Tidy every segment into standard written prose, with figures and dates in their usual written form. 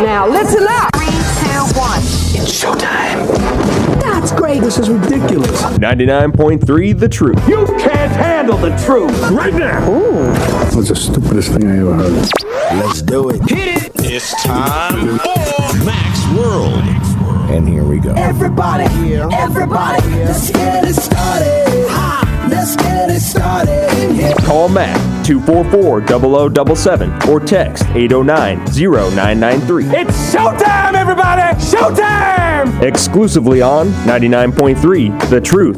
Now, listen up. 3, 2, 1. It's showtime. That's great. This is ridiculous. 99.3 The Truth. You can't handle the truth right now. Ooh. That's the stupidest thing I ever heard. Let's do it. Hit it. It's time for Mac's World. And here we go. Everybody, let's get it started. Let's get it started. Call Mac 244-0077 or text 809-0993. It's showtime, everybody! Showtime! Exclusively on 99.3 The Truth.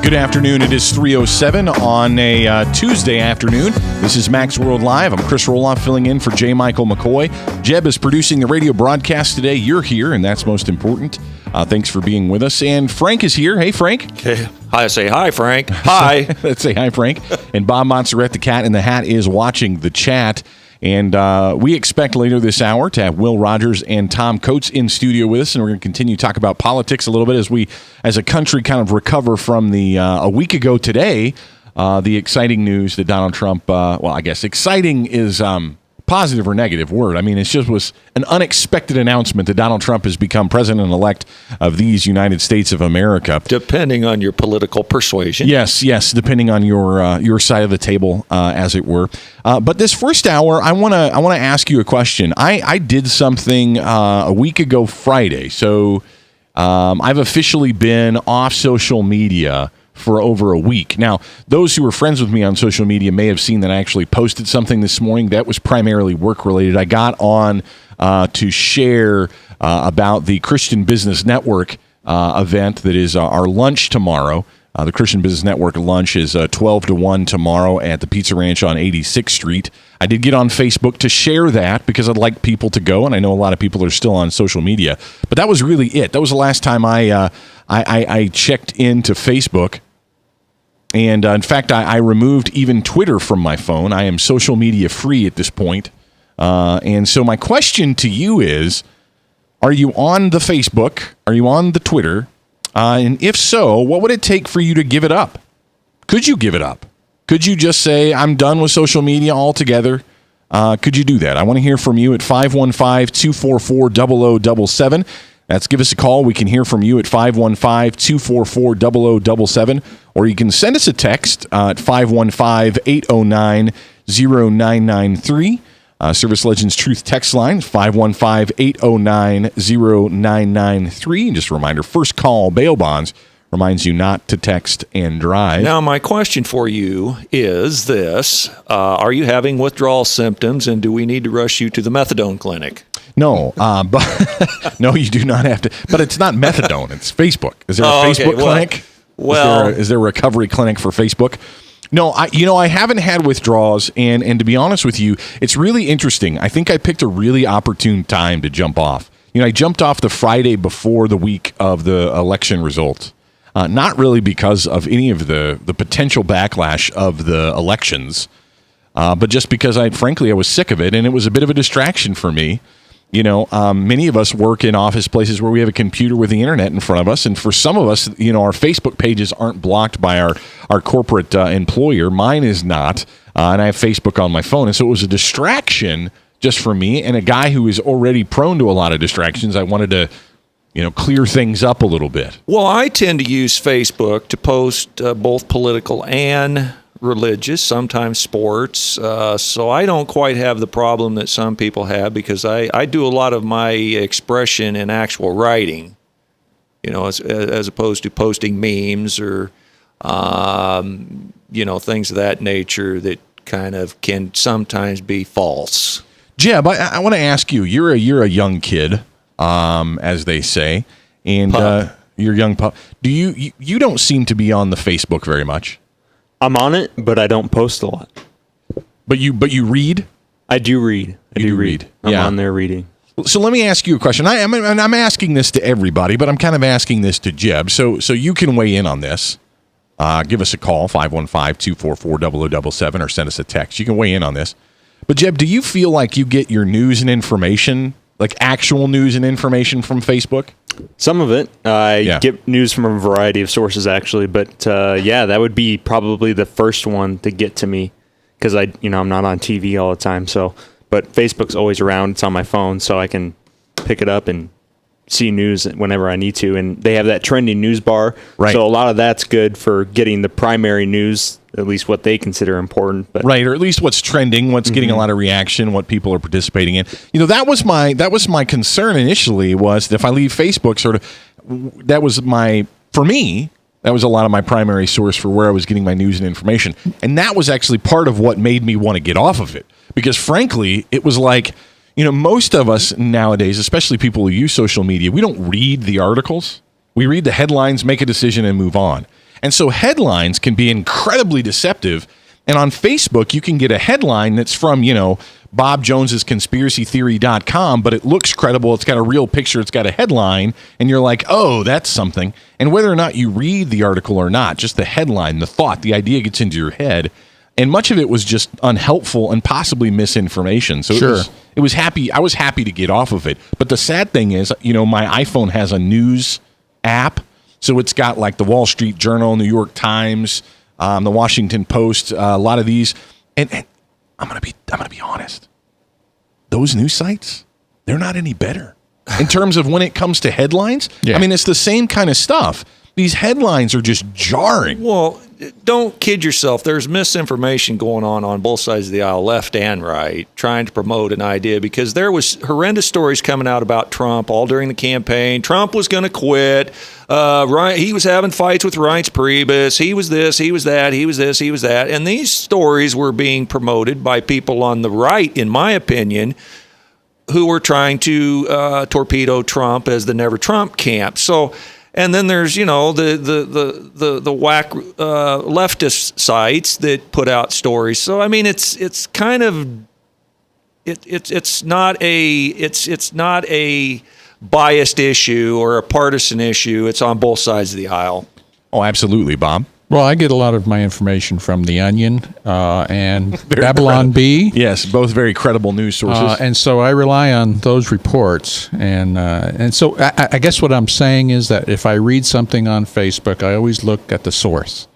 Good afternoon. It is 3:07 on a Tuesday afternoon. This is Mac's World Live. I'm Chris Roloff filling in for J. Michael McCoy. Jeb is producing the radio broadcast today. You're here, and that's most important. Thanks for being with us. And Frank is here. Hey, Frank. Okay. I say hi, Frank. Hi. Let's say hi, Frank. And Bob Montserrat, the cat in the hat, is watching the chat. And we expect later this hour to have Will Rogers and Tom Coates in studio with us, and we're going to continue to talk about politics a little bit as we, as a country, kind of recover from the a week ago today, the exciting news that Donald Trump. Well, I guess exciting is positive or negative word. I mean, it just was an unexpected announcement that Donald Trump has become president-elect of these United States of America. Depending on your political persuasion. Yes, depending on your side of the table, as it were. But this first hour, I want to ask you a question. I did something a week ago Friday, so I've officially been off social media for over a week. Now, those who are friends with me on social media may have seen that I actually posted something this morning that was primarily work-related. I got on to share about the Christian Business Network event that is our lunch tomorrow. The Christian Business Network lunch is 12 to 1 tomorrow at the Pizza Ranch on 86th Street. I did get on Facebook to share that because I'd like people to go, and I know a lot of people are still on social media. But that was really it. That was the last time I checked into Facebook. And, in fact, I removed even Twitter from my phone. I am social media free at this point. And so my question to you is, are you on the Facebook? Are you on the Twitter? And if so, what would it take for you to give it up? Could you give it up? Could you just say, I'm done with social media altogether? Could you do that? I want to hear from you at 515-244-0077. That's give us a call. We can hear from you at 515-244-0077. Or you can send us a text at 515-809-0993. Service Legends Truth text line, 515-809-0993. And just a reminder, first call bail bonds reminds you not to text and drive. Now, my question for you is this. Are you having withdrawal symptoms, and do we need to rush you to the methadone clinic? No, but no, you do not have to. But it's not methadone. It's Facebook. Is there a Facebook clinic? Is there a recovery clinic for Facebook? No, I haven't had withdrawals, and to be honest with you, it's really interesting. I think I picked a really opportune time to jump off. I jumped off the Friday before the week of the election results. Not really because of any of the potential backlash of the elections, but just because I was sick of it, and it was a bit of a distraction for me. Many of us work in office places where we have a computer with the internet in front of us. And for some of us, our Facebook pages aren't blocked by our corporate employer. Mine is not. And I have Facebook on my phone. And so it was a distraction just for me. And a guy who is already prone to a lot of distractions, I wanted to, clear things up a little bit. Well, I tend to use Facebook to post both political and religious, sometimes sports, so I don't quite have the problem that some people have because I do a lot of my expression in actual writing, as opposed to posting memes or, things of that nature that kind of can sometimes be false. Jeb, I want to ask you, you're a young kid, as they say, and you're a young pup. Do you don't seem to be on the Facebook very much? I'm on it, but I don't post a lot. But you read? I do read. I do read. I'm on there reading. So let me ask you a question. I'm asking this to everybody, but I'm kind of asking this to Jeb. So you can weigh in on this. give us a call, 515-244-0077, or send us a text. You can weigh in on this. But, Jeb, do you feel like you get your news and information, like actual news and information from Facebook? Some of it. I get news from a variety of sources, actually. But, that would be probably the first one to get to me because I'm not on TV all the time. So, but Facebook's always around. It's on my phone, so I can pick it up and see news whenever I need to. And they have that trending news bar. Right. So a lot of that's good for getting the primary news, at least what they consider important. But right, or at least what's trending, what's getting a lot of reaction, what people are participating in. That was my concern initially, was that if I leave Facebook, for me, that was a lot of my primary source for where I was getting my news and information. And that was actually part of what made me want to get off of it. Because frankly, it was like, most of us nowadays, especially people who use social media, we don't read the articles. We read the headlines, make a decision, and move on. And so headlines can be incredibly deceptive. And on Facebook, you can get a headline that's from, Bob Jones's conspiracytheory.com, but it looks credible. It's got a real picture. It's got a headline. And you're like, oh, that's something. And whether or not you read the article or not, just the headline, the thought, the idea gets into your head. And much of it was just unhelpful and possibly misinformation. So I was happy to get off of it. But the sad thing is, my iPhone has a news app. So it's got like the Wall Street Journal, New York Times, the Washington Post, a lot of these. And I'm gonna be honest. Those news sites, they're not any better in terms of when it comes to headlines. Yeah. I mean, it's the same kind of stuff. These headlines are just jarring. Well, don't kid yourself. There's misinformation going on both sides of the aisle, left and right, trying to promote an idea, because there was horrendous stories coming out about Trump all during the campaign. Trump was going to quit. He was having fights with Reince Priebus. He was this, he was that, he was this, he was that. And these stories were being promoted by people on the right, in my opinion, who were trying to torpedo Trump as the Never Trump camp. So, and then there's, the whack leftist sites that put out stories. So I mean, it's kind of it's not a biased issue or a partisan issue. It's on both sides of the aisle. Oh, absolutely, Bob. Well, I get a lot of my information from The Onion and Babylon Bee. Yes, both very credible news sources. And so I rely on those reports. And so I guess what I'm saying is that if I read something on Facebook, I always look at the source.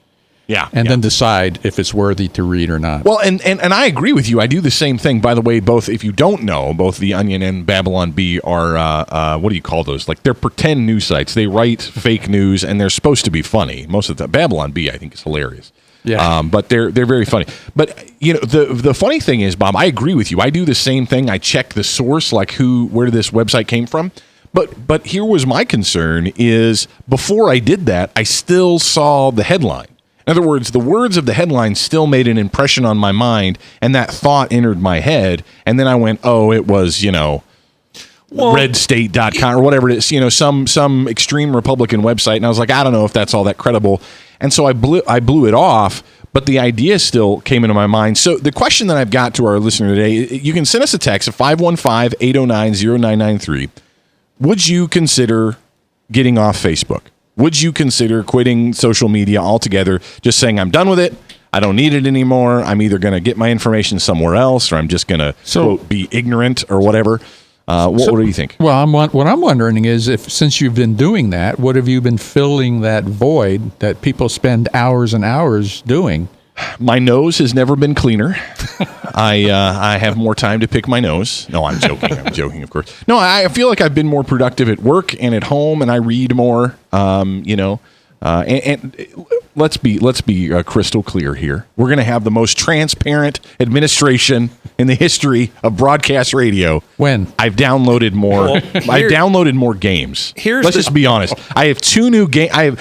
Yeah. And then decide if it's worthy to read or not. Well, and I agree with you. I do the same thing. By the way, both, if you don't know, both The Onion and Babylon Bee are, what do you call those? Like, they're pretend news sites. They write fake news, and they're supposed to be funny. Most of the Babylon Bee, I think, is hilarious. Yeah. But they're very funny. But, the funny thing is, Bob, I agree with you. I do the same thing. I check the source, like where this website came from. But here was my concern is, before I did that, I still saw the headline. In other words, the words of the headline still made an impression on my mind, and that thought entered my head. And then I went, oh, it was, redstate.com or whatever it is, some extreme Republican website. And I was like, I don't know if that's all that credible. And so I blew it off, but the idea still came into my mind. So the question that I've got to our listener today, you can send us a text at 515-809-0993. Would you consider getting off Facebook? Would you consider quitting social media altogether, just saying, I'm done with it, I don't need it anymore, I'm either going to get my information somewhere else, or I'm just going to, quote, be ignorant or whatever? What do you think? Well, what I'm wondering is, since you've been doing that, what have you been filling that void that people spend hours and hours doing? My nose has never been cleaner. I have more time to pick my nose. No, I'm joking. I'm joking, of course. No, I feel like I've been more productive at work and at home, and I read more. And let's be crystal clear here. We're going to have the most transparent administration in the history of broadcast radio. When I've downloaded more, I've downloaded more games. Let's just be honest. I have two new games. I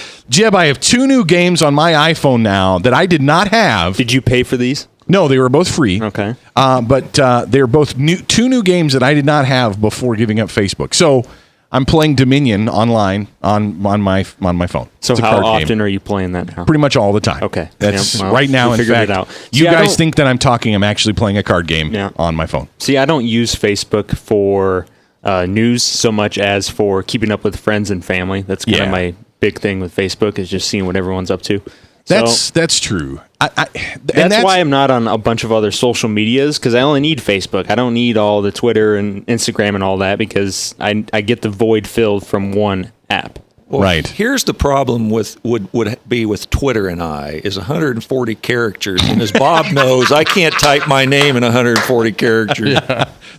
have two new games on my iPhone now that I did not have. Did you pay for these? No, they were both free. Okay. But they're both two new games that I did not have before giving up Facebook. So I'm playing Dominion online on my phone. So how often are you playing that now? Pretty much all the time. Okay. That's right now. In fact, you guys think that I'm talking. I'm actually playing a card game on my phone. See, I don't use Facebook for news so much as for keeping up with friends and family. That's kind of my big thing with Facebook, is just seeing what everyone's up to. That's true. That's why I'm not on a bunch of other social medias, because I only need Facebook. I don't need all the Twitter and Instagram and all that, because I get the void filled from one app. Well, right. Here's the problem would be with Twitter and I is 140 characters, and as Bob knows, I can't type my name in 140 characters.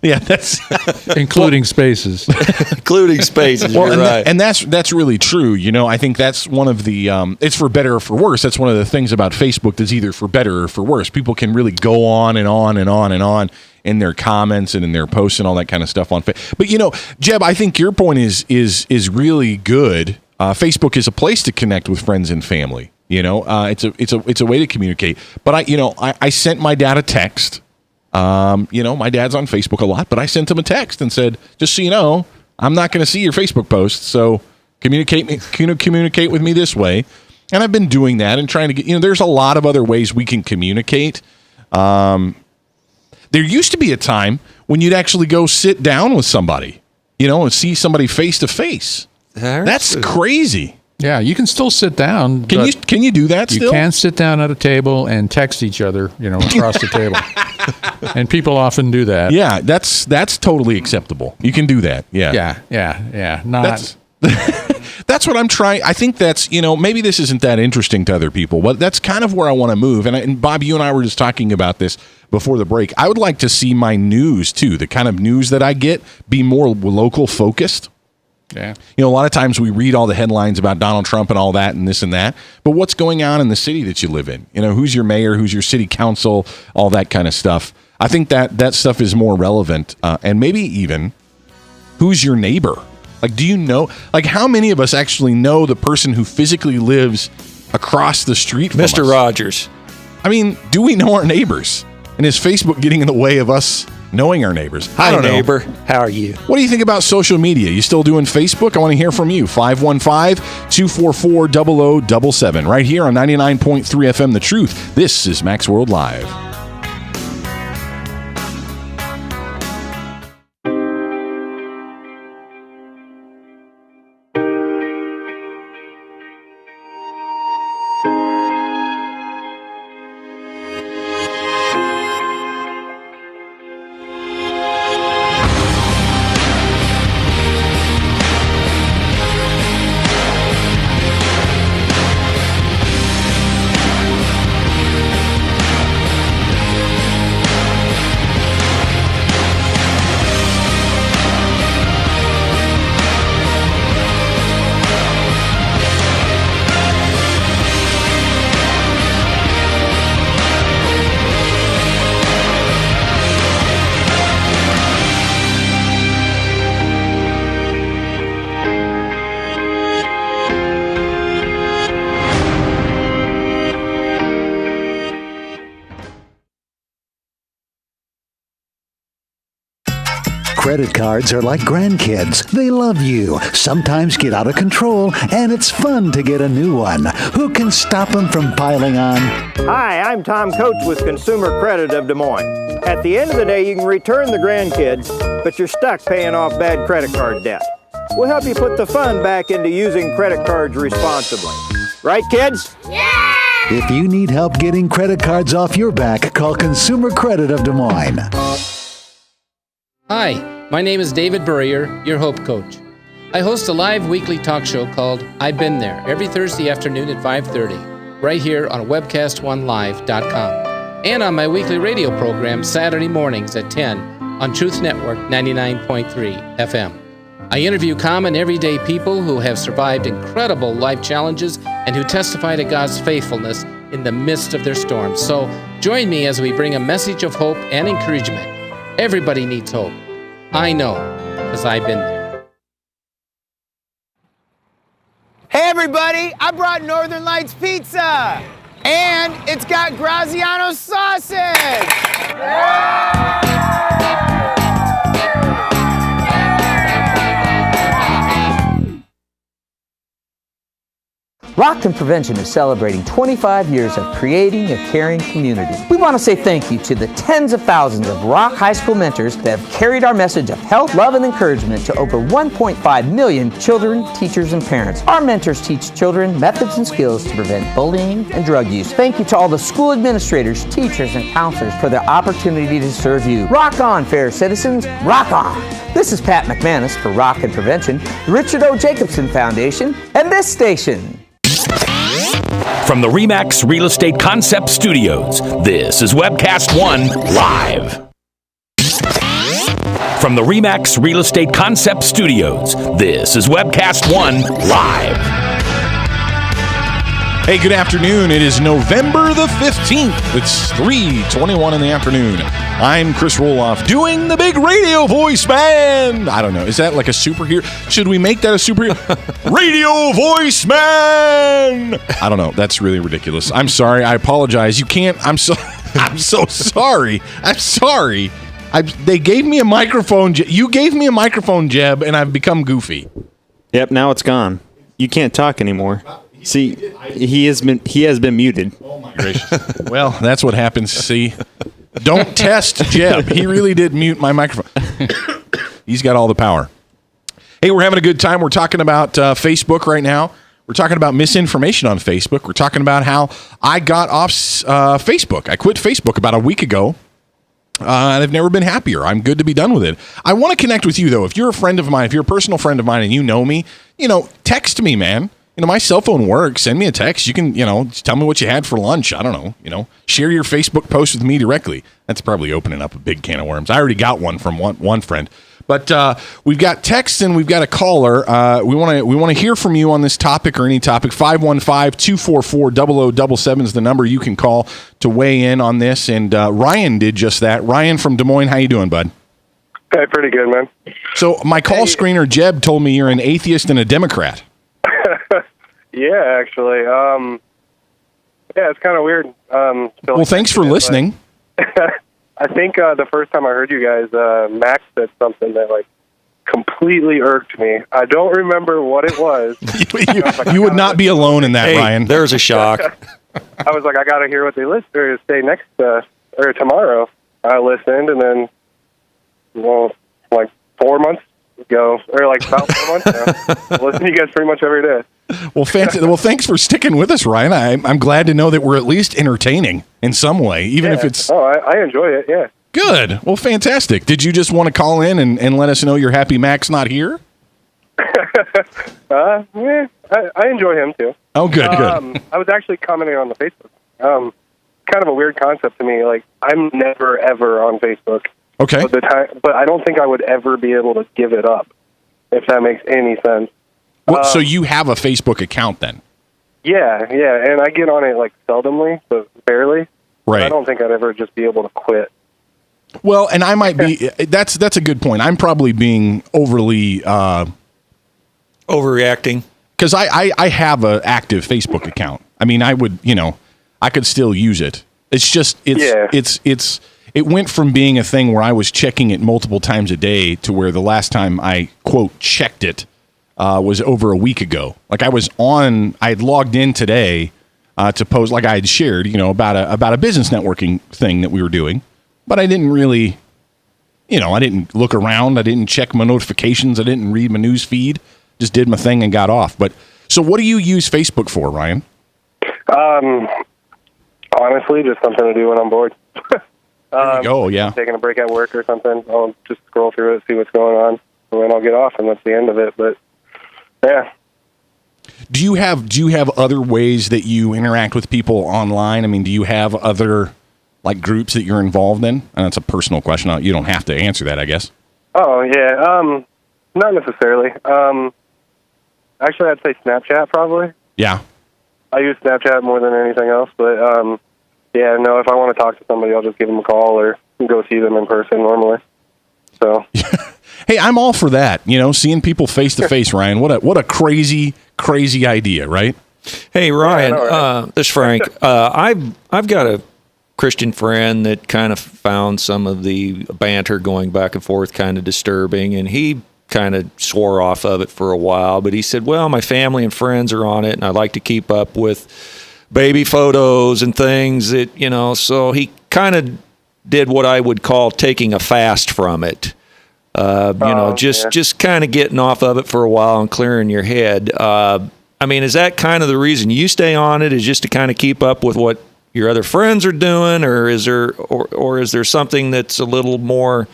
Yeah, that's including spaces. Including spaces. Well, you're right. And that's really true. I think that's one of the it's for better or for worse. That's one of the things about Facebook that's either for better or for worse. People can really go on and on and on and on in their comments and in their posts and all that kind of stuff on Facebook. But Jeb, I think your point is really good. Facebook is a place to connect with friends and family. It's a way to communicate. But I sent my dad a text. My dad's on Facebook a lot, but I sent him a text and said, just so you know, I'm not going to see your Facebook posts, so communicate with me this way. And I've been doing that and trying to get, there's a lot of other ways we can communicate. There used to be a time when you'd actually go sit down with somebody, and see somebody face to face. That's crazy. Yeah, you can still sit down. Can you do that still? You can sit down at a table and text each other, across the table. And people often do that. Yeah, that's totally acceptable. You can do that. Yeah. Yeah. That's what I'm trying. I think that's, maybe this isn't that interesting to other people, but that's kind of where I want to move. And Bob, you and I were just talking about this before the break. I would like to see my news too, the kind of news that I get, be more local focused. Yeah. A lot of times we read all the headlines about Donald Trump and all that and this and that, but what's going on in the city that you live in? Who's your mayor, who's your city council, all that kind of stuff. I think that stuff is more relevant, and maybe even who's your neighbor? Like, do you know, how many of us actually know the person who physically lives across the street from us? Mr. Rogers. I mean, do we know our neighbors? And is Facebook getting in the way of us knowing our neighbors? Hi, neighbor. How are you? What do you think about social media? You still doing Facebook? I want to hear from you. 515-244-0077. Right here on 99.3 FM The Truth. This is Max World Live. Credit cards are like grandkids. They love you, sometimes get out of control, and it's fun to get a new one. Who can stop them from piling on? Hi, I'm Tom Coates with Consumer Credit of Des Moines. At the end of the day, you can return the grandkids, but you're stuck paying off bad credit card debt. We'll help you put the fun back into using credit cards responsibly. Right, kids? Yeah! If you need help getting credit cards off your back, call Consumer Credit of Des Moines. Hi, my name is David Burrier, your Hope Coach. I host a live weekly talk show called I've Been There every Thursday afternoon at 5:30, right here on webcast1live.com, and on my weekly radio program Saturday mornings at 10 on Truth Network 99.3 FM. I interview common everyday people who have survived incredible life challenges and who testify to God's faithfulness in the midst of their storms. So join me as we bring a message of hope and encouragement. Everybody needs hope. I know, because I've been there. Hey everybody, I brought Northern Lights Pizza! And it's got Graziano sausage! Rockton Prevention is celebrating 25 years of creating a caring community. We want to say thank you to the tens of thousands of Rock High School mentors that have carried our message of health, love, and encouragement to over 1.5 million children, teachers, and parents. Our mentors teach children methods and skills to prevent bullying and drug use. Thank you to all the school administrators, teachers, and counselors for their opportunity to serve you. Rock on, fair citizens. Rock on. This is Pat McManus for Rockton Prevention, the Richard O. Jacobson Foundation, and this station. From the RE/MAX Real Estate Concept Studios, this is Webcast One Live. From the RE/MAX Real Estate Concept Studios, this is Webcast One Live. Hey, good afternoon. It is November the 15th. It's 3:21 in the afternoon. I'm Chris Roloff doing the big radio voice, man. I don't know. Is that like a superhero? Should we make that a superhero? Radio voice, man. I don't know. That's really ridiculous. I'm sorry. I apologize. You can't. I'm so sorry. I'm sorry. They gave me a microphone. You gave me a microphone, Jeb, and I've become goofy. Yep, now it's gone. You can't talk anymore. See, he has been muted. Oh my gracious. Well, that's what happens. See, don't test Jeb. He really did mute my microphone. He's got all the power. Hey, we're having a good time. We're talking about Facebook right now. We're talking about misinformation on Facebook. We're talking about how I got off Facebook. I quit Facebook about a week ago. And I've never been happier. I'm good to be done with it. I want to connect with you, though. If you're a friend of mine, if you're a personal friend of mine and you know me, text me, man. My cell phone works. Send me a text. You can, just tell me what you had for lunch. I don't know. Share your Facebook post with me directly. That's probably opening up a big can of worms. I already got one from one friend. But we've got texts and we've got a caller. We want to hear from you on this topic or any topic. 515-244-0077 is the number you can call to weigh in on this. And Ryan did just that. Ryan from Des Moines, how you doing, bud? Hey, pretty good, man. So my call screener, Jeb, told me you're an atheist and a Democrat. Yeah, actually. Yeah, it's kind of weird. Well, thanks for listening. I think the first time I heard you guys, Max said something that completely irked me. I don't remember what it was. You would not be alone in that, hey, Ryan. There's a shock. I was like, I got to hear what they listen or say next or tomorrow. I listened, and then 4 months ago, or about 4 months now, I listen to you guys pretty much every day. Well, thanks for sticking with us, Ryan. I'm glad to know that we're at least entertaining in some way, even if it's... Oh, I enjoy it, yeah. Good. Well, fantastic. Did you just want to call in and let us know you're happy Mac's not here? Yeah, I enjoy him, too. Oh, good, good. I was actually commenting on the Facebook. Kind of a weird concept to me. I'm never, ever on Facebook. Okay. But I don't think I would ever be able to give it up, if that makes any sense. Well, so you have a Facebook account then? Yeah, and I get on it seldomly, but barely. Right. I don't think I'd ever just be able to quit. Well, and I might be. That's a good point. I'm probably being overly overreacting because I have an active Facebook account. I mean, I would I could still use it. It's just it went from being a thing where I was checking it multiple times a day to where the last time I quote checked it was over a week ago. I had logged in today to post, I had shared, about a business networking thing that we were doing, but I didn't really, I didn't look around, I didn't check my notifications, I didn't read my news feed, just did my thing and got off. But so, what do you use Facebook for, Ryan? Honestly, just something to do when I'm bored. There you go, yeah. Taking a break at work or something, I'll just scroll through it, see what's going on, and then I'll get off, and that's the end of it. But yeah. Do you have other ways that you interact with people online? I mean, do you have other groups that you're involved in? And that's a personal question. You don't have to answer that, I guess. Oh yeah, not necessarily. Actually, I'd say Snapchat probably. Yeah. I use Snapchat more than anything else, but yeah, no. If I want to talk to somebody, I'll just give them a call or go see them in person normally. So. Hey, I'm all for that. Seeing people face to face, Ryan. What a crazy idea, right? Hey, Ryan, this is Frank. I've got a Christian friend that kind of found some of the banter going back and forth kind of disturbing, and he kind of swore off of it for a while. But he said, well, my family and friends are on it, and I like to keep up with baby photos and things that, so he kind of did what I would call taking a fast from it. Just kind of getting off of it for a while and clearing your head. Is that kind of the reason you stay on it, is just to kind of keep up with what your other friends are doing, or is there something that's a little more,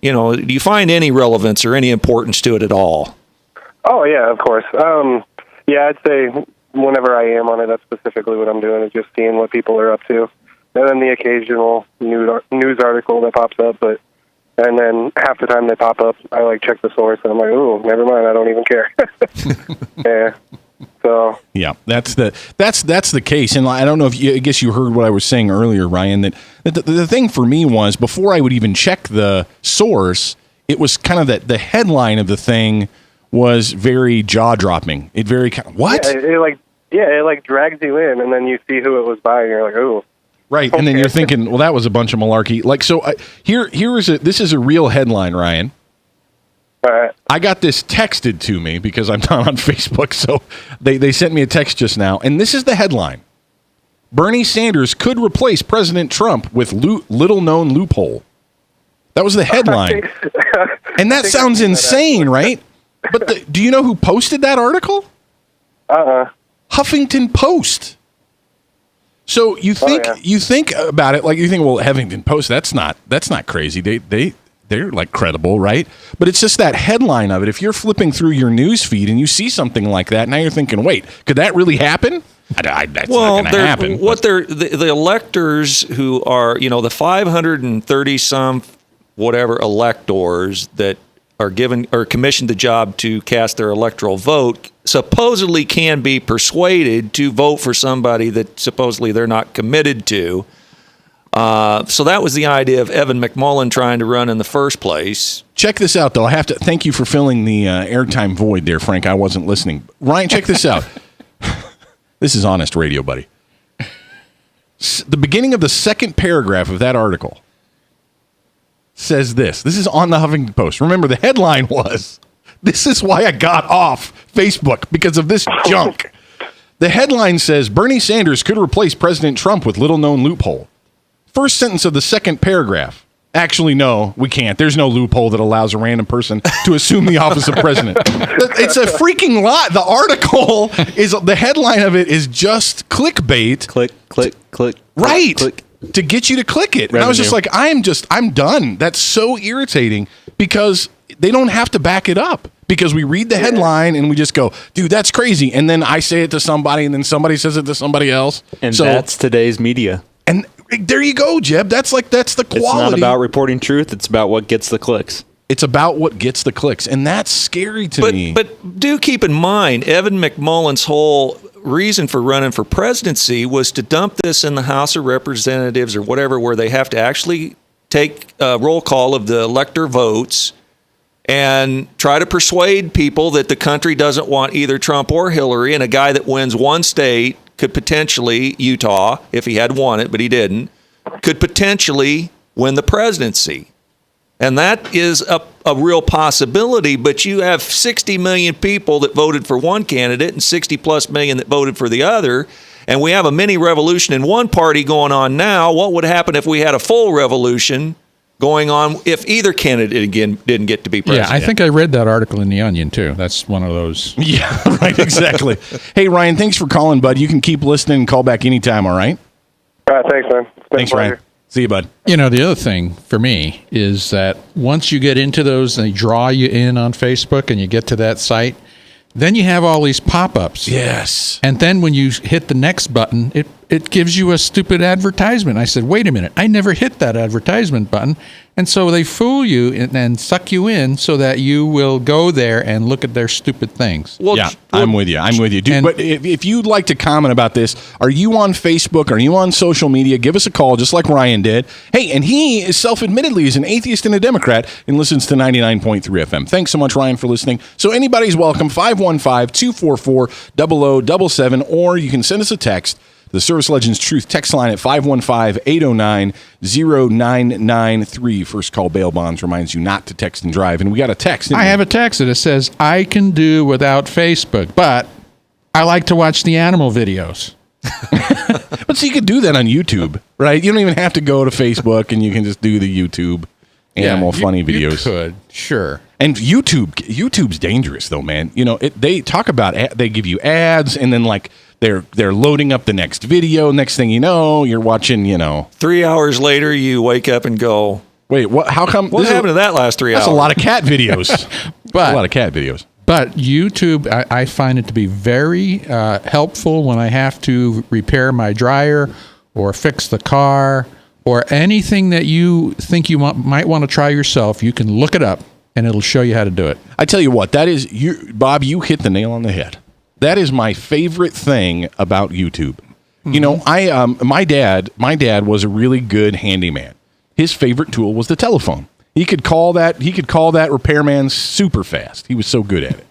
do you find any relevance or any importance to it at all? Oh, yeah, of course. I'd say whenever I am on it, that's specifically what I'm doing, is just seeing what people are up to. And then the occasional news article that pops up, and then half the time they pop up, I check the source, and I'm like, ooh, never mind, I don't even care. Yeah. So yeah, that's the case, and I don't know if I guess you heard what I was saying earlier, Ryan. That the thing for me was, before I would even check the source, it was kind of that the headline of the thing was very jaw dropping. It very kind of, what? Yeah, it drags you in, and then you see who it was by, and you're like, ooh. Right, and then you're thinking, well, that was a bunch of malarkey. This is a real headline, Ryan. All right. I got this texted to me because I'm not on Facebook, so they sent me a text just now, and this is the headline: Bernie Sanders could replace President Trump with little-known loophole. That was the headline. And that sounds insane, right? But do you know who posted that article? Huffington Post. So you think about it, you think, well, Huffington Post, that's not crazy. They're credible, right? But it's just that headline of it. If you're flipping through your news feed and you see something like that, now you're thinking, wait, could that really happen? That's not going to happen. The electors who are, the 530 some whatever electors that are given or commissioned the job to cast their electoral vote, supposedly can be persuaded to vote for somebody that supposedly they're not committed to. So that was the idea of Evan McMullin trying to run in the first place. Check this out, though. I have to thank you for filling the airtime void there, Frank. I wasn't listening. Ryan, check this out. This is honest radio, buddy. The beginning of the second paragraph of that article says this. This is on the Huffington Post. Remember, the headline was, "This is why I got off Facebook, because of this junk." The headline says, Bernie Sanders could replace President Trump with little-known loophole. First sentence of the second paragraph. Actually, no, we can't. There's no loophole that allows a random person to assume the office of president. It's a freaking lie. The article is, the headline of it is just clickbait. Click. Right. Click. To get you to click it. And I was just like, I'm done. That's so irritating, because they don't have to back it up. Because we read the headline and we just go, dude, that's crazy. And then I say it to somebody, and then somebody says it to somebody else. And that's today's media. And there you go, Jeb. That's the quality. It's not about reporting truth. It's about what gets the clicks. It's about what gets the clicks. And that's scary to me. But do keep in mind, Evan McMullin's whole reason for running for presidency was to dump this in the House of Representatives or whatever, where they have to actually take a roll call of the elector votes and try to persuade people that the country doesn't want either Trump or Hillary, and a guy that wins one state could potentially, Utah, if he had won it, but he didn't, could potentially win the presidency. And that is a real possibility, but you have 60 million people that voted for one candidate and 60 plus million that voted for the other. And we have a mini revolution in one party going on now. What would happen if we had a full revolution going on if either candidate again didn't get to be president? Yeah, I think I read that article in The Onion, too. That's one of those. Yeah, right, exactly. Hey, Ryan, thanks for calling, bud. You can keep listening and call back anytime, all right? All right, thanks, man. Thanks, Ryan. See you, bud. The other thing for me is that once you get into those and they draw you in on Facebook and you get to that site, then you have all these pop-ups. Yes. And then when you hit the next button, it gives you a stupid advertisement. I said, wait a minute, I never hit that advertisement button. And so they fool you and suck you in so that you will go there and look at their stupid things. Well, yeah, I'm with you. Dude, but if you'd like to comment about this, are you on Facebook? Are you on social media? Give us a call, just like Ryan did. Hey, and he is self-admittedly is an atheist and a Democrat and listens to 99.3 FM. Thanks so much, Ryan, for listening. So anybody's welcome, 515-244-0077, or you can send us a text, The Service Legends Truth text line at 515-809-0993. First call bail bonds reminds you not to text and drive. And we got a text. I have a text that says, I can do without Facebook, but I like to watch the animal videos. But see, you could do that on YouTube, right? You don't even have to go to Facebook, and you can just do the YouTube animal funny videos. You could, sure. And YouTube's dangerous, though, man. You know, they talk about they give you ads, and then like they're loading up the next video. Next thing you know, you're watching. 3 hours later, you wake up and go, "Wait, what? How come? What happened to that last 3 hours?" That's a lot of cat videos. But a lot of cat videos. But YouTube, I find it to be very helpful when I have to repair my dryer or fix the car or anything that you think you might want to try yourself. You can look it up, and it'll show you how to do it. I tell you what, that is Bob. You hit the nail on the head. That is my favorite thing about YouTube. Mm-hmm. You know, my dad was a really good handyman. His favorite tool was the telephone. He could call that repairman super fast. He was so good at it,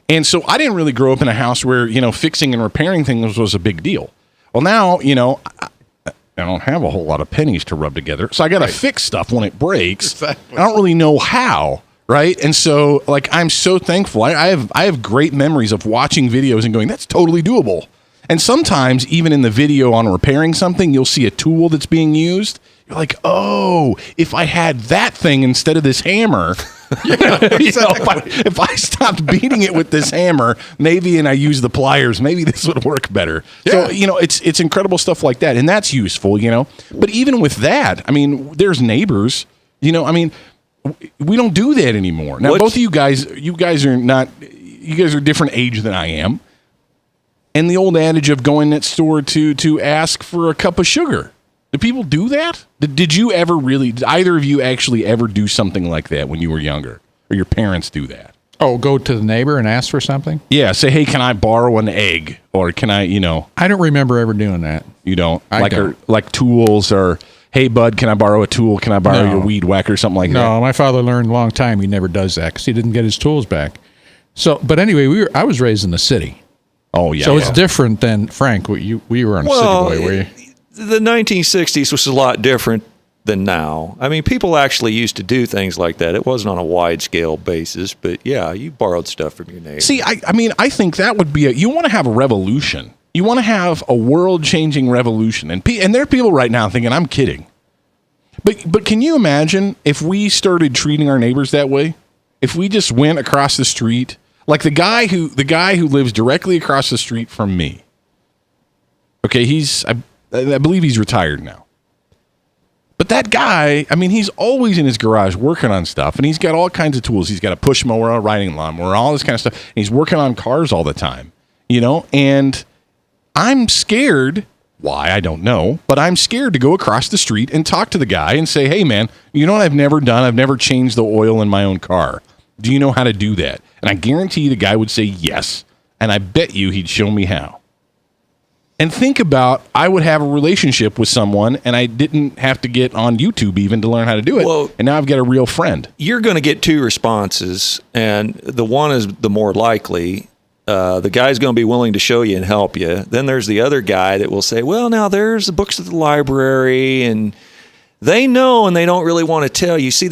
And so I didn't really grow up in a house where, fixing and repairing things was a big deal. Well, now, I don't have a whole lot of pennies to rub together, so I got to fix stuff when it breaks. Exactly. I don't really know how, right? And so, like, I'm so thankful. I have great memories of watching videos and going, that's totally doable. And sometimes, even in the video on repairing something, you'll see a tool that's being used. You're like, oh, if I had that thing instead of this hammer, if I stopped beating it with this hammer, maybe, and I use the pliers, maybe this would work better. Yeah. So, it's incredible stuff like that, and that's useful, But even with that, I mean, there's neighbors, we don't do that anymore. Now, both of you guys are different age than I am. And the old adage of going next door to ask for a cup of sugar. Do people do that? Did either of you actually ever do something like that when you were younger? Or your parents do that? Oh, go to the neighbor and ask for something? Yeah, say, hey, can I borrow an egg? Or can I, I don't remember ever doing that. You don't? I don't. Like tools or, hey, bud, can I borrow a tool? Can I borrow your weed whacker or something like that? No, my father learned a long time he never does that because he didn't get his tools back. So, but anyway, I was raised in the city. Oh, yeah. So it's different than, Frank, we were on a city boy, were you? The 1960s was a lot different than now. I mean, people actually used to do things like that. It wasn't on a wide-scale basis, but yeah, you borrowed stuff from your neighbor. See, I think that would be you want to have a revolution. You want to have a world-changing revolution. And there are people right now thinking, I'm kidding. But can you imagine if we started treating our neighbors that way? If we just went across the street, like the guy who lives directly across the street from me. Okay, I believe he's retired now. But that guy, I mean, he's always in his garage working on stuff, and he's got all kinds of tools. He's got a push mower, a riding lawnmower, all this kind of stuff. And he's working on cars all the time, and I'm scared. Why? I don't know. But I'm scared to go across the street and talk to the guy and say, hey, man, you know what I've never done? I've never changed the oil in my own car. Do you know how to do that? And I guarantee the guy would say yes, and I bet you he'd show me how. And think about, I would have a relationship with someone, and I didn't have to get on YouTube even to learn how to do it. Well, and now I've got a real friend. You're going to get two responses, and the one is the more likely. The guy's going to be willing to show you and help you. Then there's the other guy that will say, well, now there's the books at the library, and they know and they don't really want to tell you. See,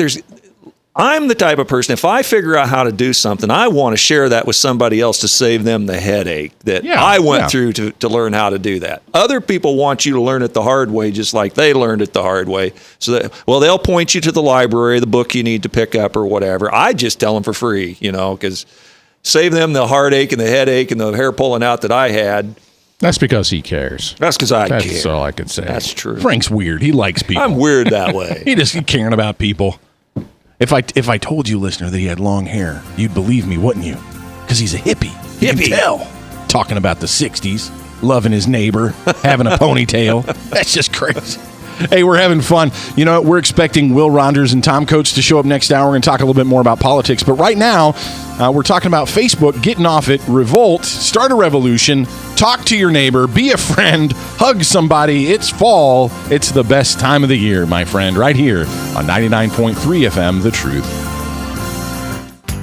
I'm the type of person, if I figure out how to do something, I want to share that with somebody else to save them the headache that I went through to learn how to do that. Other people want you to learn it the hard way, just like they learned it the hard way. So that, they'll point you to the library, the book you need to pick up or whatever. I just tell them for free, because save them the heartache and the headache and the hair pulling out that I had. That's because he cares. That's because I care. That's all I can say. That's true. Frank's weird. He likes people. I'm weird that way. He's caring about people. If I told you, listener, that he had long hair, you'd believe me, wouldn't you? Because he's a hippie. You can tell. Talking about the 60s, loving his neighbor, having a ponytail. That's just crazy. Hey, we're having fun. We're expecting Will Rogers and Tom Coates to show up next hour. We're going to talk a little bit more about politics. But right now, we're talking about Facebook, getting off it, revolt, start a revolution, talk to your neighbor, be a friend, hug somebody. It's fall. It's the best time of the year, my friend, right here on 99.3 FM, The Truth.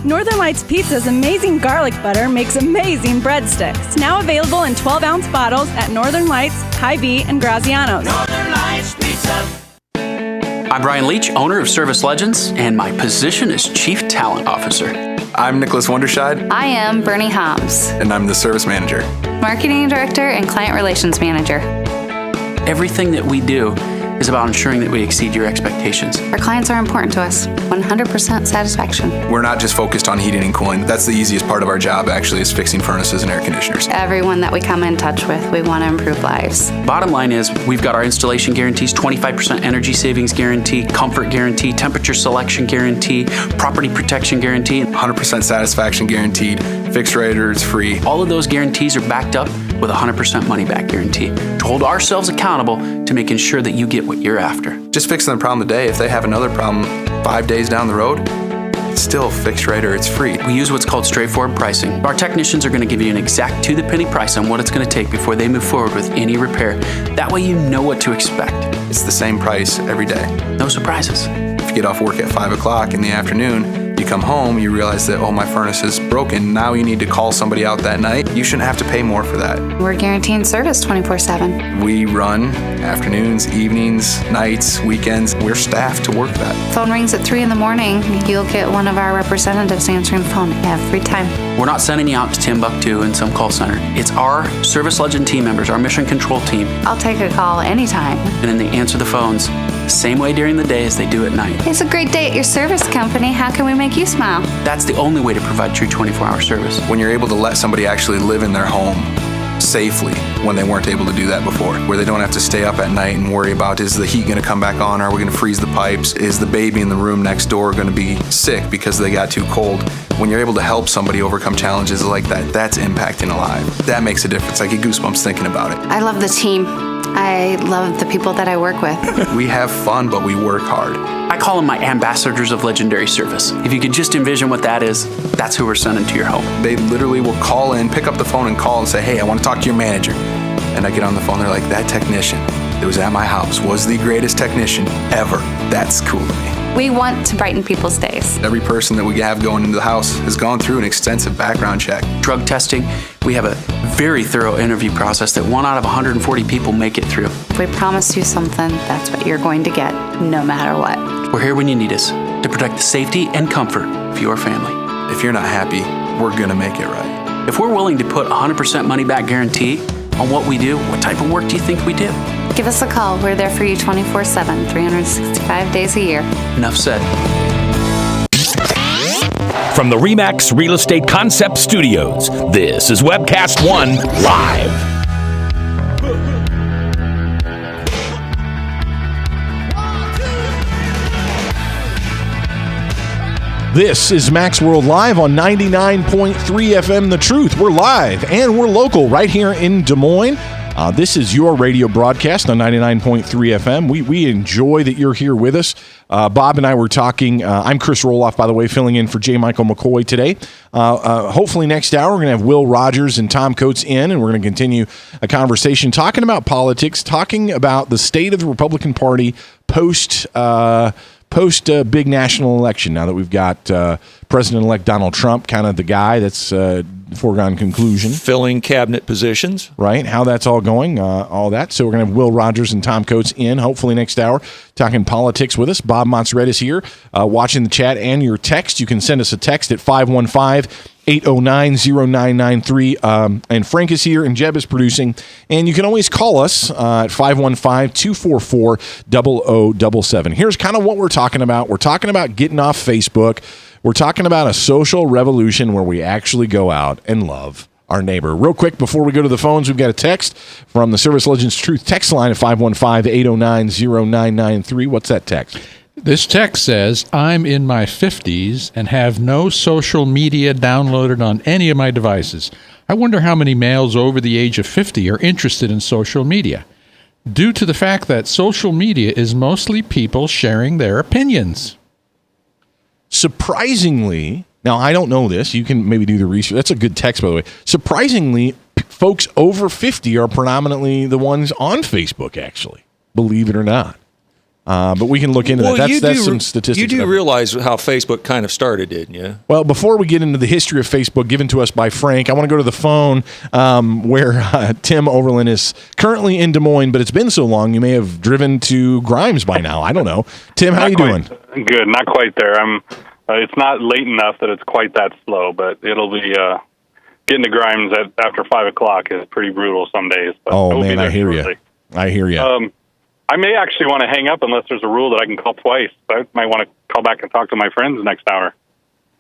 Northern Lights Pizza's amazing garlic butter makes amazing breadsticks. Now available in 12-ounce bottles at Northern Lights, Hy-Vee, and Graziano's. Northern Lights Pizza. I'm Brian Leach, owner of Service Legends, and my position is Chief Talent Officer. I'm Nicholas Wonderscheid. I am Bernie Hobbs, And I'm the Service Manager. Marketing Director and Client Relations Manager. Everything that we do is about ensuring that we exceed your expectations. Our clients are important to us. 100% satisfaction. We're not just focused on heating and cooling. That's the easiest part of our job, actually, is fixing furnaces and air conditioners. Everyone that we come in touch with, we want to improve lives. Bottom line is, we've got our installation guarantees, 25% energy savings guarantee, comfort guarantee, temperature selection guarantee, property protection guarantee. 100% satisfaction guaranteed. Fixed rate or it's free. All of those guarantees are backed up with a 100% money back guarantee to hold ourselves accountable to making sure that you get what you're after. Just fixing the problem today. If they have another problem 5 days down the road, it's still fixed rate or it's free. We use what's called straightforward pricing. Our technicians are going to give you an exact to-the-penny price on what it's going to take before they move forward with any repair. That way you know what to expect. It's the same price every day. No surprises. If you get off work at 5 o'clock in the afternoon, you come home, you realize that, oh, my furnace is broken. Now you need to call somebody out that night. You shouldn't have to pay more for that. We're guaranteeing service 24/7. We run afternoons, evenings, nights, weekends. We're staffed to work that. Phone rings at 3 in the morning. You'll get one of our representatives answering the phone every time. We're not sending you out to Timbuktu in some call center. It's our Service Legend team members, our mission control team. I'll take a call anytime. And then they answer the phones the same way during the day as they do at night. It's a great day at your service company. How can we make you smile? That's the only way to provide true 24-hour service. When you're able to let somebody actually live in their home safely when they weren't able to do that before, where they don't have to stay up at night and worry about, is the heat going to come back on? Are we going to freeze the pipes? Is the baby in the room next door going to be sick because they got too cold? When you're able to help somebody overcome challenges like that, that's impacting a life. That makes a difference. I get goosebumps thinking about it. I love the team. I love the people that I work with. We have fun, but we work hard. I call them my ambassadors of legendary service. If you could just envision what that is, that's who we're sending to your home. They literally will call in, pick up the phone and call and say, hey, I want to talk to your manager. And I get on the phone, they're like, that technician that was at my house was the greatest technician ever. That's cool to me. We want to brighten people's days. Every person that we have going into the house has gone through an extensive background check. Drug testing, we have a very thorough interview process that 1 out of 140 people make it through. If we promise you something, that's what you're going to get, no matter what. We're here when you need us to protect the safety and comfort of your family. If you're not happy, we're going to make it right. If we're willing to put 100% money back guarantee on what we do, what type of work do you think we do? Give us a call. We're there for you 24/7, 365 days a year. Enough said. From the RE/MAX Real Estate Concept Studios, this is Webcast One Live. This is Max World Live on 99.3 FM The Truth. We're live and we're local right here in Des Moines. This is your radio broadcast on 99.3 FM. We enjoy that you're here with us. Bob and I were talking. I'm Chris Roloff, by the way, filling in for J. Michael McCoy today. Hopefully next hour we're going to have Will Rogers and Tom Coates in, and we're going to continue a conversation talking about politics, talking about the state of the Republican Party post big national election. Now that we've got President-elect Donald Trump, kind of the guy that's foregone conclusion. Filling cabinet positions. Right, how that's all going, all that. So we're going to have Will Rogers and Tom Coates in, hopefully next hour, talking politics with us. Bob Montserrat is here, watching the chat and your text. You can send us a text at 515-809-0993. And Frank is here and Jeb is producing. And you can always call us at 515-244-0077. Here's kind of what we're talking about. We're talking about getting off Facebook. We're talking about a social revolution where we actually go out and love our neighbor. Real quick, before we go to the phones, we've got a text from the Service Legends Truth text line at 515-809-0993. What's that text? This text says, I'm in my 50s and have no social media downloaded on any of my devices. I wonder how many males over the age of 50 are interested in social media, due to the fact that social media is mostly people sharing their opinions. Surprisingly, now I don't know this. You can maybe do the research. That's a good text, by the way. Surprisingly, folks over 50 are predominantly the ones on Facebook, actually, believe it or not. But we can look into that. That's some statistics. You do realize how Facebook kind of started, didn't you? Well, before we get into the history of Facebook given to us by Frank, I want to go to the phone where Tim Overland is currently in Des Moines, but it's been so long you may have driven to Grimes by now. I don't know. Tim, how you doing? Good. Not quite there. It's not late enough that it's quite that slow, but it'll be getting to Grimes after 5 o'clock is pretty brutal some days. But oh, man, I hear you. I hear you. I may actually want to hang up unless there's a rule that I can call twice. I might want to call back and talk to my friends next hour.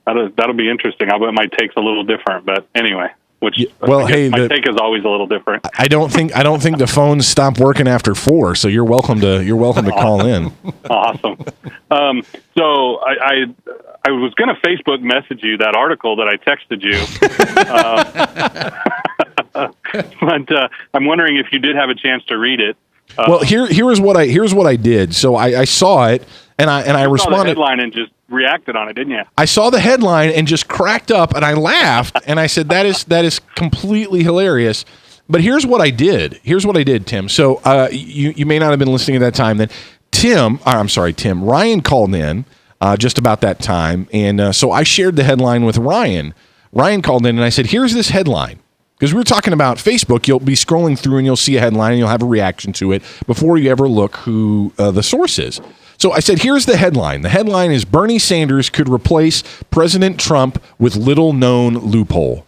That'll be interesting. I bet my take's a little different, but anyway. My take is always a little different. I don't think the phones stop working after 4, so you're welcome to call in. Awesome. So I was going to Facebook message you that article that I texted you, but I'm wondering if you did have a chance to read it. Well, here's what I did. So I saw it and I responded. Saw the headline and just reacted on it, didn't you? I saw the headline and just cracked up and I laughed and I said that is completely hilarious. But here's what I did. Tim. So you may not have been listening at that time. Then Tim. Ryan called in just about that time, and so I shared the headline with Ryan. Ryan called in and I said, "Here's this headline." Because we were talking about Facebook, you'll be scrolling through and you'll see a headline and you'll have a reaction to it before you ever look who the source is. So I said, here's the headline. The headline is Bernie Sanders could replace President Trump with little-known loophole.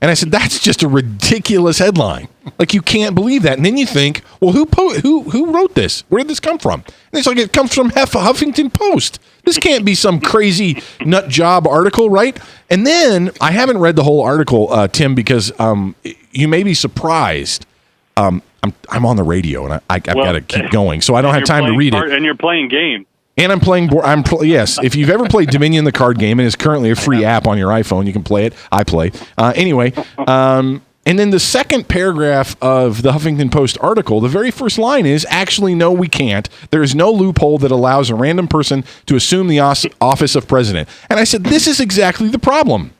And I said, that's just a ridiculous headline. Like, you can't believe that. And then you think, well, who wrote this? Where did this come from? And it's like, it comes from Huffington Post. This can't be some crazy nut job article, right? And then I haven't read the whole article, Tim, because you may be surprised. I'm on the radio, and I've got to keep going, so I don't have time to read it. And you're playing games. And I'm playing. Yes. If you've ever played Dominion, the card game, and it's currently a free app on your iPhone, you can play it. I play anyway. And then the second paragraph of the Huffington Post article, the very first line is, actually, no, we can't. There is no loophole that allows a random person to assume the office of president. And I said, this is exactly the problem.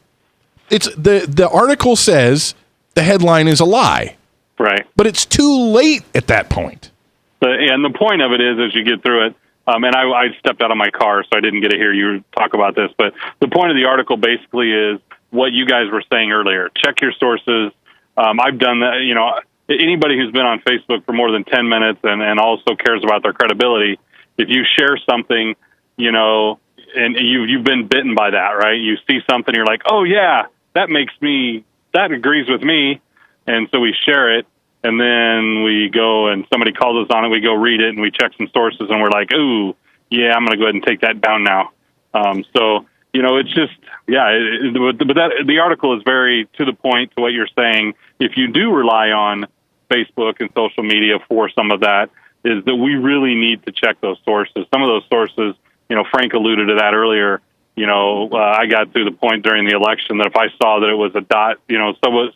It's the article says the headline is a lie. Right. But it's too late at that point. And the point of it is, as you get through it, and I stepped out of my car, so I didn't get to hear you talk about this, but the point of the article basically is what you guys were saying earlier. Check your sources. I've done that. You know, anybody who's been on Facebook for more than 10 minutes and also cares about their credibility, if you share something, you know, and you've been bitten by that, right? You see something, you're like, oh, yeah, that agrees with me. And so we share it. And then we go and somebody calls us on it. We go read it and we check some sources and we're like, ooh, yeah, I'm going to go ahead and take that down now. So, you know, it's just, yeah, the article is very to the point to what you're saying. If you do rely on Facebook and social media for some of that, is that we really need to check those sources. Some of those sources, you know, Frank alluded to that earlier. You know, I got through the point during the election that if I saw that it was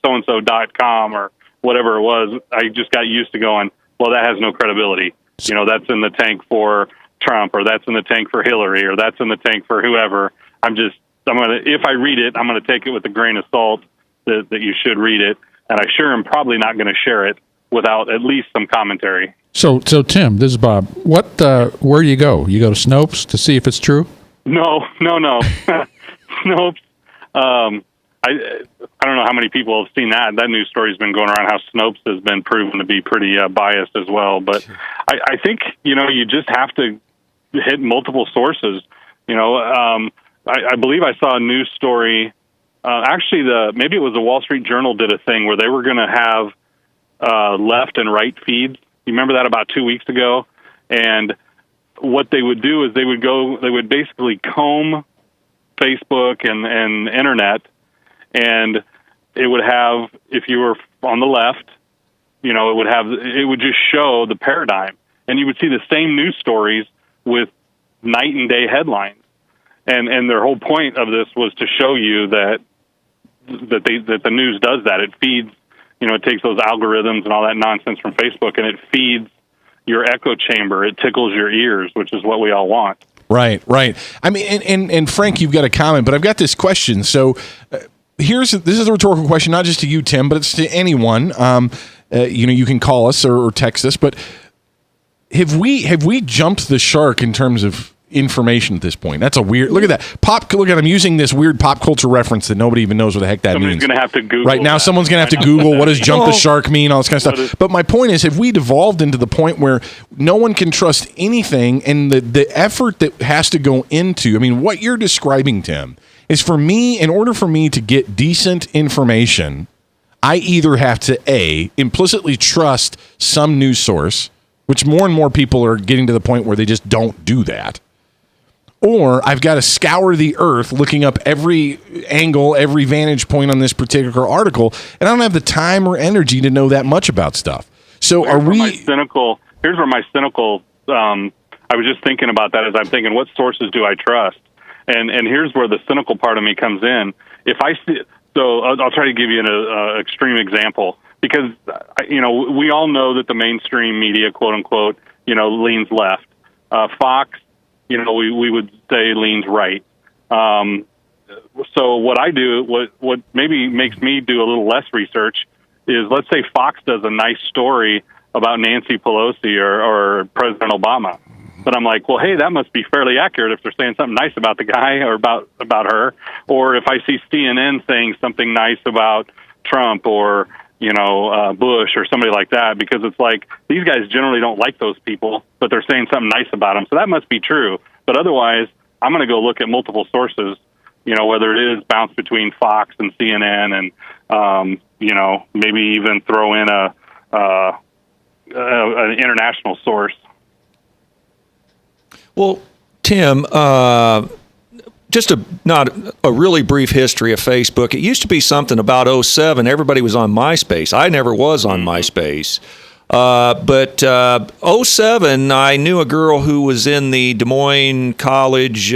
so-and-so.com or whatever it was, I just got used to going, well, that has no credibility. You know, that's in the tank for Trump, or that's in the tank for Hillary, or that's in the tank for whoever. If I read it, I'm going to take it with a grain of salt that you should read it. And I sure am probably not going to share it without at least some commentary. So Tim, this is Bob. Where do you go? You go to Snopes to see if it's true? No. Snopes. I don't know how many people have seen that. That news story's been going around how Snopes has been proven to be pretty biased as well. But I think, you know, you just have to hit multiple sources. You know, I believe I saw a news story. Maybe it was the Wall Street Journal did a thing where they were going to have left and right feeds. You remember that about 2 weeks ago? And what they would do is they would basically comb Facebook and internet, and it would have, if you were on the left, you know, it would just show the paradigm, and you would see the same news stories with night and day headlines. And their whole point of this was to show you that the news does that. It feeds, you know, it takes those algorithms and all that nonsense from Facebook, and it feeds your echo chamber. It tickles your ears, which is what we all want. Right. I mean, and Frank, you've got a comment, but I've got this question. So this is a rhetorical question, not just to you, Tim, but it's to anyone. You know, you can call us or text us, but have we jumped the shark in terms of information at this point? That's a weird. Look at that Look at I'm using this weird pop culture reference that nobody even knows what the heck that Somebody's means. going to have to Google right now. that. Someone's going to have to Google what does jump the shark mean, all this kind of stuff. But my point is, have we devolved into the point where no one can trust anything, and the effort that has to go into? I mean, what you're describing, Tim, is for me. In order for me to get decent information, I either have to implicitly trust some news source, which more and more people are getting to the point where they just don't do that. Or I've got to scour the earth looking up every angle, every vantage point on this particular article, and I don't have the time or energy to know that much about stuff. So Here's where my cynical, I was just thinking about that as I'm thinking, what sources do I trust? And here's where the cynical part of me comes in. If I see, so I'll try to give you an extreme example, because, we all know that the mainstream media, quote unquote, leans left. Fox, we would say leans right. So what I do, what maybe makes me do a little less research is, let's say Fox does a nice story about Nancy Pelosi or President Obama. But I'm like, well, hey, that must be fairly accurate if they're saying something nice about the guy or about her. Or if I see CNN saying something nice about Trump or, Bush or somebody like that, because it's like these guys generally don't like those people, but they're saying something nice about them. So that must be true. But otherwise, I'm going to go look at multiple sources, whether it is bounce between Fox and CNN and, maybe even throw in an international source. Well, Tim, just not a really brief history of Facebook. It used to be something about 2007. Everybody was on MySpace. I never was on MySpace. But 2007, I knew a girl who was in the Des Moines College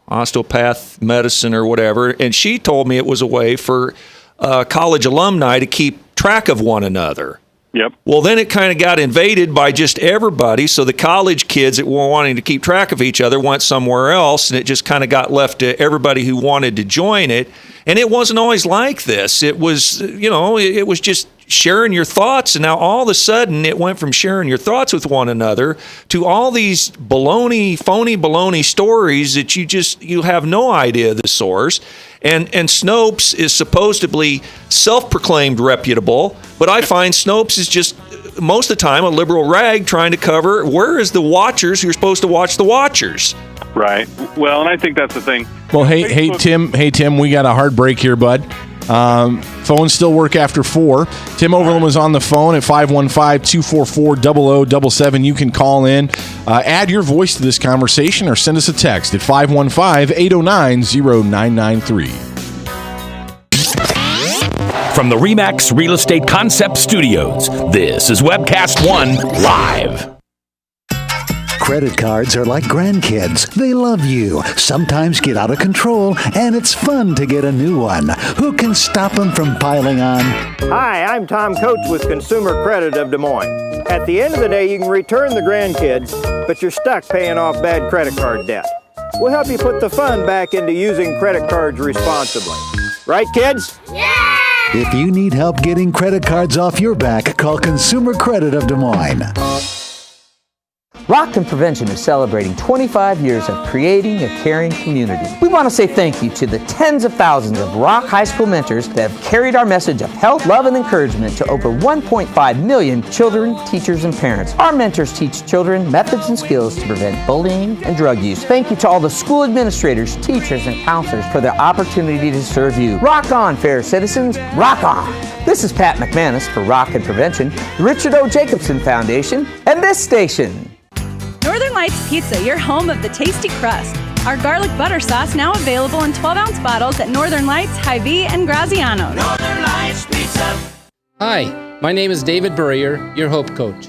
osteopath medicine or whatever, and she told me it was a way for college alumni to keep track of one another. Yep. Well, then it kind of got invaded by just everybody. So the college kids that were wanting to keep track of each other went somewhere else, and it just kind of got left to everybody who wanted to join it. And it wasn't always like this. It was, it was just sharing your thoughts. And now all of a sudden it went from sharing your thoughts with one another to all these phony baloney stories that you have no idea the source. And Snopes is supposedly self-proclaimed reputable, but I find Snopes is just most of the time a liberal rag trying to cover where is the watchers who are supposed to watch the watchers. Right. Well, and I think that's the thing. Well, hey Tim, we got a hard break here, bud. Phones still work after 4. Tim Overland was on the phone at 515-244-0077. You can call in, add your voice to this conversation, or send us a text at 515-809-0993. From the RE/MAX Real Estate Concept Studios, this is Webcast One Live. Credit cards are like grandkids. They love you, sometimes get out of control, and it's fun to get a new one. Who can stop them from piling on? Hi, I'm Tom Coates with Consumer Credit of Des Moines. At the end of the day, you can return the grandkids, but you're stuck paying off bad credit card debt. We'll help you put the fun back into using credit cards responsibly. Right, kids? Yeah! If you need help getting credit cards off your back, call Consumer Credit of Des Moines. Rockton Prevention is celebrating 25 years of creating a caring community. We want to say thank you to the tens of thousands of Rock High School mentors that have carried our message of health, love, and encouragement to over 1.5 million children, teachers, and parents. Our mentors teach children methods and skills to prevent bullying and drug use. Thank you to all the school administrators, teachers, and counselors for their opportunity to serve you. Rock on, fair citizens. Rock on. This is Pat McManus for Rockton Prevention, the Richard O. Jacobson Foundation, and this station. Northern Lights Pizza, your home of the tasty crust. Our garlic butter sauce now available in 12-ounce bottles at Northern Lights, Hy-Vee, and Graziano's. Northern Lights Pizza. Hi, my name is David Burrier, your Hope Coach.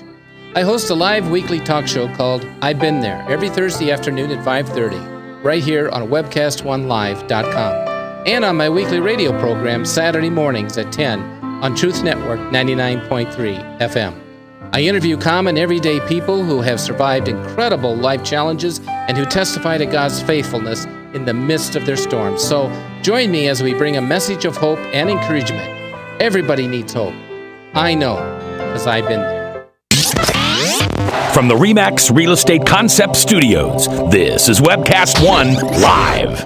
I host a live weekly talk show called I've Been There every Thursday afternoon at 5:30, right here on webcast1live.com, and on my weekly radio program Saturday mornings at 10 on Truth Network 99.3 FM. I interview common everyday people who have survived incredible life challenges and who testify to God's faithfulness in the midst of their storms. So join me as we bring a message of hope and encouragement. Everybody needs hope. I know, because I've been there. From the RE/MAX Real Estate Concept Studios, this is Webcast One Live.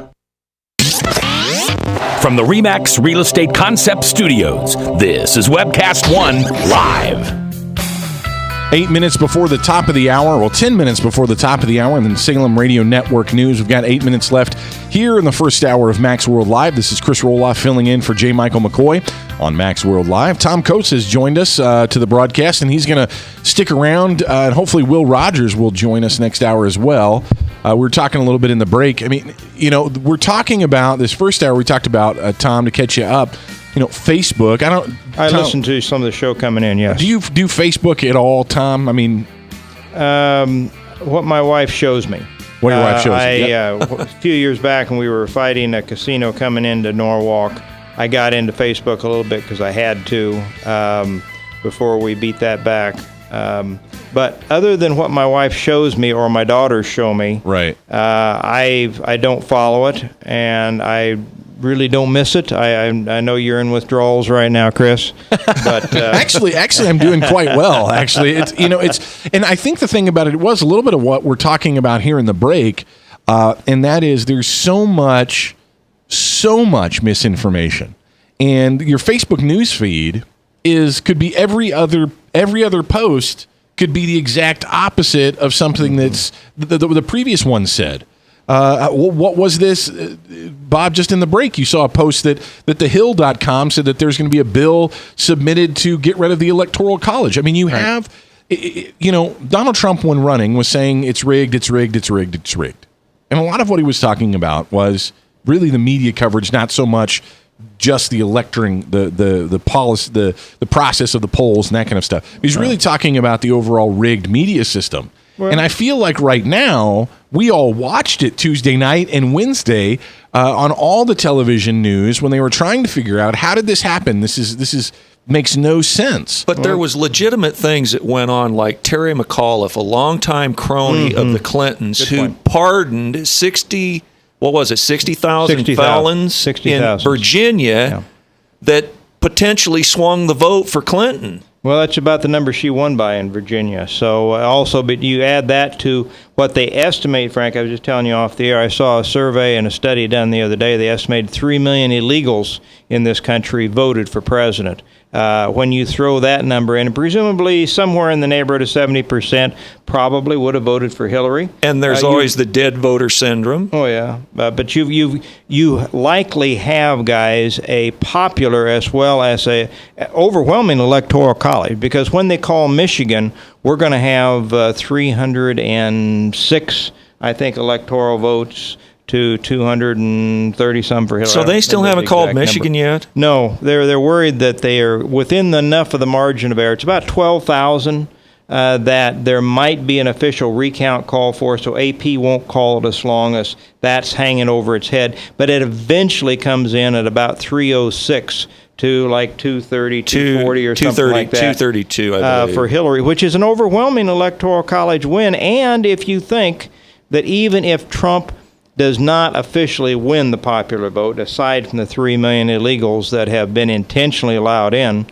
From the RE/MAX Real Estate Concept Studios, this is Webcast One Live. 8 minutes before the top of the hour, 10 minutes before the top of the hour, and then Salem Radio Network News. We've got 8 minutes left here in the first hour of Max World Live. This is Chris Roloff filling in for J. Michael McCoy on Max World Live. Tom Coates has joined us to the broadcast, and he's going to stick around, and hopefully Will Rogers will join us next hour as well. We were talking a little bit in the break. I mean, we're talking about this first hour. We talked about, Tom, to catch you up, Facebook. I listened to some of the show coming in, yes. Do you do Facebook at all, Tom? I mean, what my wife shows me. What your wife shows you. Yep. A few years back when we were fighting a casino coming into Norwalk, I got into Facebook a little bit because I had to before we beat that back. But other than what my wife shows me or my daughters show me, right? I don't follow it, and I really don't miss it. I know you're in withdrawals right now, Chris. But actually, I'm doing quite well. Actually, and I think the thing about it was a little bit of what we're talking about here in the break, and that is there's so much misinformation, and your Facebook news feed could be every other post could be the exact opposite of something that's the previous one said. What was this, Bob? Just in the break, you saw a post that thehill.com said that there's going to be a bill submitted to get rid of the Electoral College. I mean, you have, Donald Trump, when running, was saying it's rigged, it's rigged, it's rigged, it's rigged. And a lot of what he was talking about was really the media coverage, not so much just the electoring, the policy, the process of the polls and that kind of stuff. He's really talking about the overall rigged media system. Well, and I feel like right now, we all watched it Tuesday night and Wednesday on all the television news when they were trying to figure out how did this happen. This is makes no sense. But there was legitimate things that went on, like Terry McAuliffe, a longtime crony of the Clintons, who pardoned 60,000 felons in Virginia that potentially swung the vote for Clinton. Well, that's about the number she won by in Virginia. So also, but you add that to what they estimate, Frank, I was just telling you off the air, I saw a survey and a study done the other day. They estimated 3 million illegals in this country voted for president. When you throw that number in, presumably somewhere in the neighborhood of 70% probably would have voted for Hillary. And there's always the dead voter syndrome. Oh yeah, but you likely have, guys, a popular as well as a overwhelming electoral college, because when they call Michigan, we're going to have 306, I think, electoral votes to 230 some for Hillary. So they still haven't called Michigan yet? No, they're worried that they are within enough of the margin of error. It's about 12,000 that there might be an official recount call for, so AP won't call it as long as that's hanging over its head. But it eventually comes in at about 306 to like 230, 240 or something like that. 232, I believe. For Hillary, which is an overwhelming electoral college win. And if you think that even if Trump does not officially win the popular vote, aside from the 3 million illegals that have been intentionally allowed in,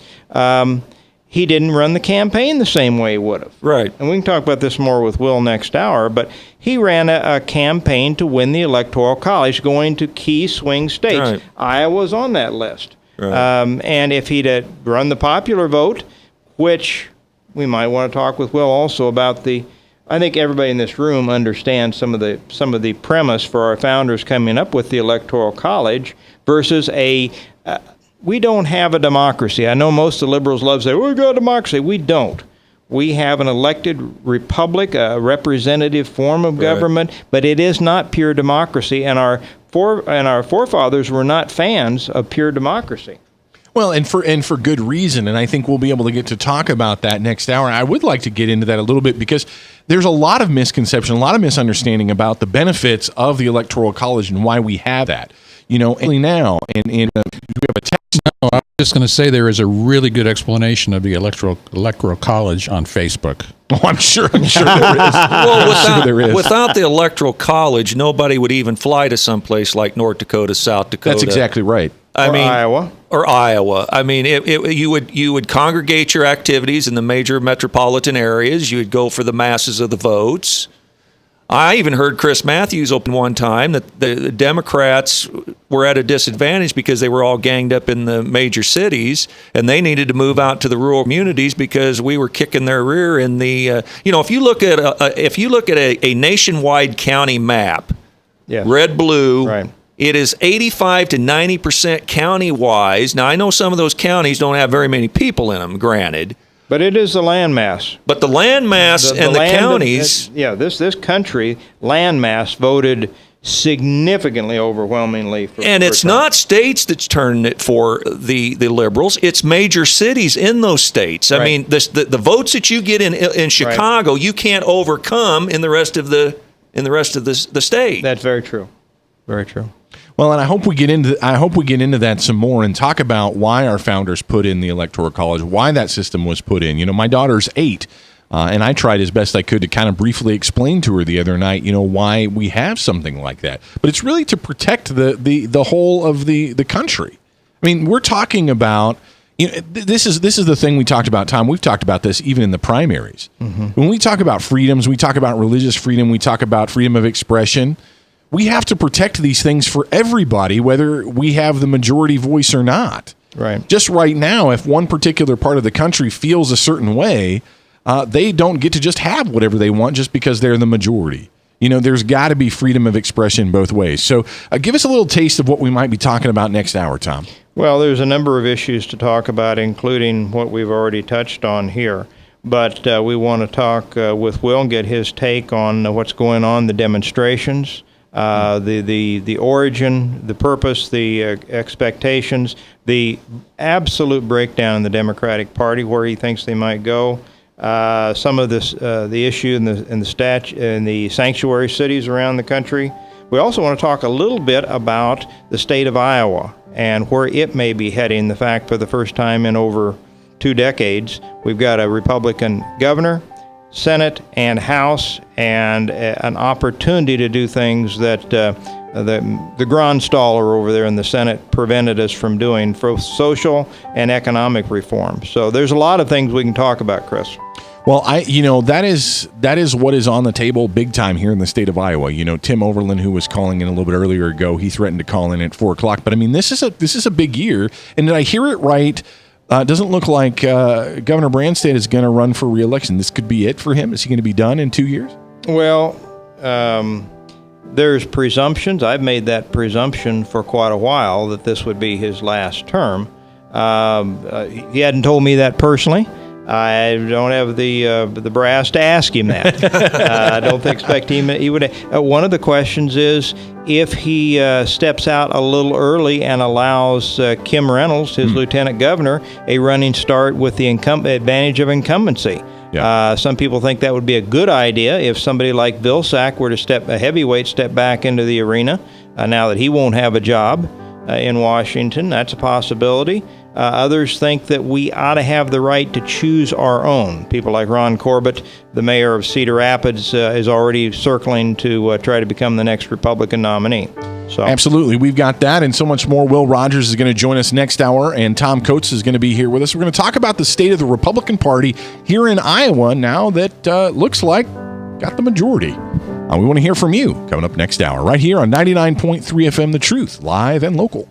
he didn't run the campaign the same way he would have. Right. And we can talk about this more with Will next hour, but he ran a campaign to win the Electoral College, going to key swing states. Right. Iowa's on that list. Right. And if he'd run the popular vote, which we might want to talk with Will also about I think everybody in this room understands some of the premise for our founders coming up with the Electoral College versus we don't have a democracy. I know most of the liberals love to say, we got a democracy. We don't. We have an elected republic, a representative form of government, but it is not pure democracy, and our forefathers were not fans of pure democracy. Well, and for good reason, and I think we'll be able to get to talk about that next hour. I would like to get into that a little bit because there's a lot of misconception, a lot of misunderstanding about the benefits of the Electoral College and why we have that. Now, and do we have a text? No, I was just going to say there is a really good explanation of the Electoral College on Facebook. Oh, I'm sure there is. Well, without the Electoral College, nobody would even fly to someplace like North Dakota, South Dakota. That's exactly right. Iowa. Or Iowa. I mean, you would congregate your activities in the major metropolitan areas. You would go for the masses of the votes. I even heard Chris Matthews open one time that the Democrats were at a disadvantage because they were all ganged up in the major cities, and they needed to move out to the rural communities because we were kicking their rear in the. If you look at a nationwide county map, red blue. Right. It is 85 to 90% county-wise. Now, I know some of those counties don't have very many people in them, granted. But it is the landmass. But the landmass and the counties... this country, landmass, voted significantly, overwhelmingly for And it's Trump. not states that's turning it for the liberals. It's major cities in those states. I mean, the votes that you get in Chicago, you can't overcome in the rest of the state. That's very true. Very true. Well, and I hope we get into that some more and talk about why our founders put in the Electoral College, why that system was put in. My daughter's 8, and I tried as best I could to kind of briefly explain to her the other night, why we have something like that. But it's really to protect the whole of the country. I mean, we're talking about. This is the thing we talked about, Tom. We've talked about this even in the primaries. Mm-hmm. When we talk about freedoms, we talk about religious freedom, we talk about freedom of expression. We have to protect these things for everybody, whether we have the majority voice or not. Right. Just right now, if one particular part of the country feels a certain way, they don't get to just have whatever they want just because they're the majority. There's got to be freedom of expression both ways. So give us a little taste of what we might be talking about next hour, Tom. Well, there's a number of issues to talk about, including what we've already touched on here. But we want to talk with Will and get his take on what's going on, the demonstrations, the origin, the purpose, the expectations, the absolute breakdown in the Democratic Party, where he thinks they might go, some of this, the issue in the sanctuary cities around the country. We also want to talk a little bit about the state of Iowa and where it may be heading. The fact, for the first time in over 2 decades, we've got a Republican governor, Senate, and House, and an opportunity to do things that the Grandstaller over there in the Senate prevented us from doing for social and economic reform. So there's a lot of things we can talk about, Chris. Well, that is what is on the table big time here in the state of Iowa. Tim Overland, who was calling in a little bit earlier ago, he threatened to call in at 4:00. But I mean, this is a big year. And did I hear it right? It doesn't look like Governor Branstad is going to run for re-election. This could be it for him. Is he going to be done in 2 years? Well, there's presumptions. I've made that presumption for quite a while that this would be his last term. He hadn't told me that personally. I don't have the brass to ask him that. I don't expect him. He would. One of the questions is if he steps out a little early and allows Kim Reynolds, his lieutenant governor, a running start with the advantage of incumbency. Yeah. Some people think that would be a good idea if somebody like Vilsack were to a heavyweight step back into the arena now that he won't have a job in Washington. That's a possibility. Others think that we ought to have the right to choose our own. People like Ron Corbett, the mayor of Cedar Rapids, is already circling to try to become the next Republican nominee. So absolutely. We've got that and so much more. Will Rogers is going to join us next hour, and Tom Coates is going to be here with us. We're going to talk about the state of the Republican Party here in Iowa now that looks like got the majority. We want to hear from you coming up next hour right here on 99.3 FM The Truth, live and local.